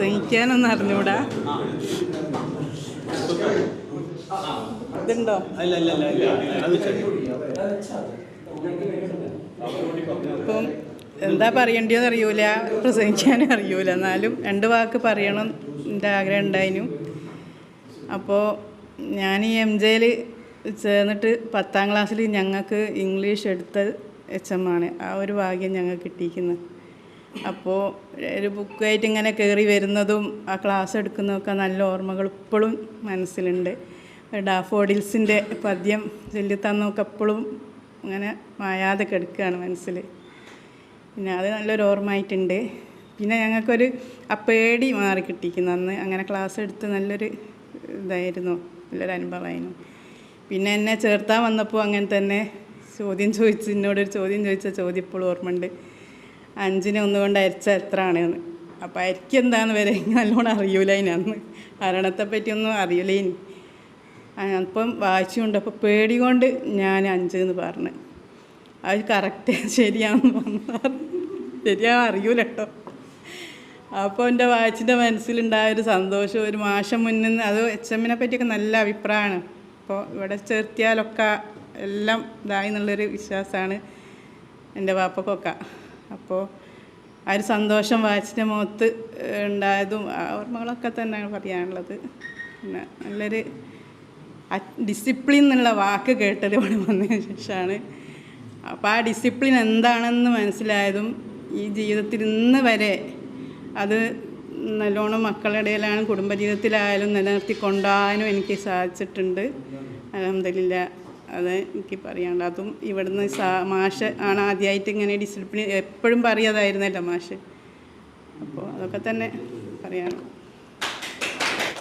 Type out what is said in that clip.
പ്രസംഗിക്കാനൊന്നും അറിഞ്ഞൂടാ. ഇതുണ്ടോ? ഇപ്പം എന്താ പറയേണ്ടതെന്ന് അറിയൂല, പ്രസംഗിക്കാനും അറിയൂല. എന്നാലും 2 വാക്ക് പറയണം എൻ്റെ ആഗ്രഹം ഉണ്ടായിരുന്നു. അപ്പോൾ ഞാൻ ഈ MJയിൽ ചേർന്നിട്ട് 10ാം ക്ലാസ്സിൽ ഞങ്ങൾക്ക് ഇംഗ്ലീഷ് എടുത്ത HM ആണ്. ആ ഒരു ഭാഗ്യം ഞങ്ങൾക്ക് കിട്ടിയിരിക്കുന്നത്. അപ്പോൾ ഒരു ബുക്കായിട്ട് ഇങ്ങനെ കയറി വരുന്നതും ആ ക്ലാസ് എടുക്കുന്നതൊക്കെ നല്ല ഓർമ്മകൾ ഇപ്പോഴും മനസ്സിലുണ്ട്. ഡാഫോഡിൽസിൻ്റെ പദ്യം ചൊല്ലിത്തന്നൊക്കെ എപ്പോഴും അങ്ങനെ മായാതെ കിടക്കുകയാണ് മനസ്സിൽ. പിന്നെ അത് നല്ലൊരു ഓർമ്മ ആയിട്ടുണ്ട്. പിന്നെ ഞങ്ങൾക്കൊരു പേടി മാറി കിട്ടിയിരിക്കുന്നു അന്ന്. അങ്ങനെ ക്ലാസ് എടുത്ത് നല്ലൊരു ഇതായിരുന്നു, നല്ലൊരു അനുഭവമായിരുന്നു. പിന്നെ എന്നെ ചേർത്താൻ വന്നപ്പോൾ അങ്ങനെ തന്നെ എന്നോടൊരു ചോദ്യം ചോദ്യം ഇപ്പോഴും ഓർമ്മയുണ്ട്. 5നെ 1 കൊണ്ട് അരിച്ചാൽ എത്ര ആണെന്ന്. അപ്പോൾ അരിക്ക് എന്താണെന്ന് വരെ നല്ലോണം അറിയൂല. അന്ന് ഭരണത്തെ പറ്റിയൊന്നും അറിയില്ല. അപ്പം വായിച്ചുകൊണ്ട് അപ്പോൾ പേടി കൊണ്ട് ഞാൻ 5 എന്ന് പറഞ്ഞു. അത് കറക്റ്റ് ശരിയാണെന്ന് പറഞ്ഞു. അറിയൂല കേട്ടോ. അപ്പോൾ എൻ്റെ വായിച്ചിൻ്റെ മനസ്സിലുണ്ടായൊരു സന്തോഷം, ഒരു മാസം മുന്നിൽ അത് HMനെ പറ്റിയൊക്കെ നല്ല അഭിപ്രായമാണ്. അപ്പോൾ ഇവിടെ ചേർത്തിയാലൊക്കെ എല്ലാം ഇതായി എന്നുള്ളൊരു വിശ്വാസമാണ് എൻ്റെ വാപ്പക്കൊക്കെ. അപ്പോൾ ആ ഒരു സന്തോഷം വായിച്ചിൻ്റെ മുഖത്ത് ഉണ്ടായതും ഓർമ്മകളൊക്കെ തന്നെയാണ് പറയാനുള്ളത്. പിന്നെ നല്ലൊരു ഡിസിപ്ലിൻ എന്നുള്ള വാക്ക് കേട്ടത് ഇവിടെ വന്നതിന് ശേഷമാണ്. അപ്പോൾ ആ ഡിസിപ്ലിൻ എന്താണെന്ന് മനസ്സിലായതും ഈ ജീവിതത്തിൽ ഇന്ന് വരെ അത് നല്ലോണം മക്കളുടെ ഇടയിലായാലും കുടുംബജീവിതത്തിലായാലും നിലനിർത്തി കൊണ്ടുപോകാനും എനിക്ക് സാധിച്ചിട്ടുണ്ട്. അൽഹംദുലില്ലാ. അത് എനിക്ക് പറയാനുള്ളത്. അതും ഇവിടുന്ന് മാഷ് ആണ് ആദ്യമായിട്ട് ഇങ്ങനെ ഡിസിപ്ലിൻ എപ്പോഴും പറയാതായിരുന്നല്ലോ മാഷ്. അപ്പോൾ അതൊക്കെ തന്നെ പറയാനുള്ളത്.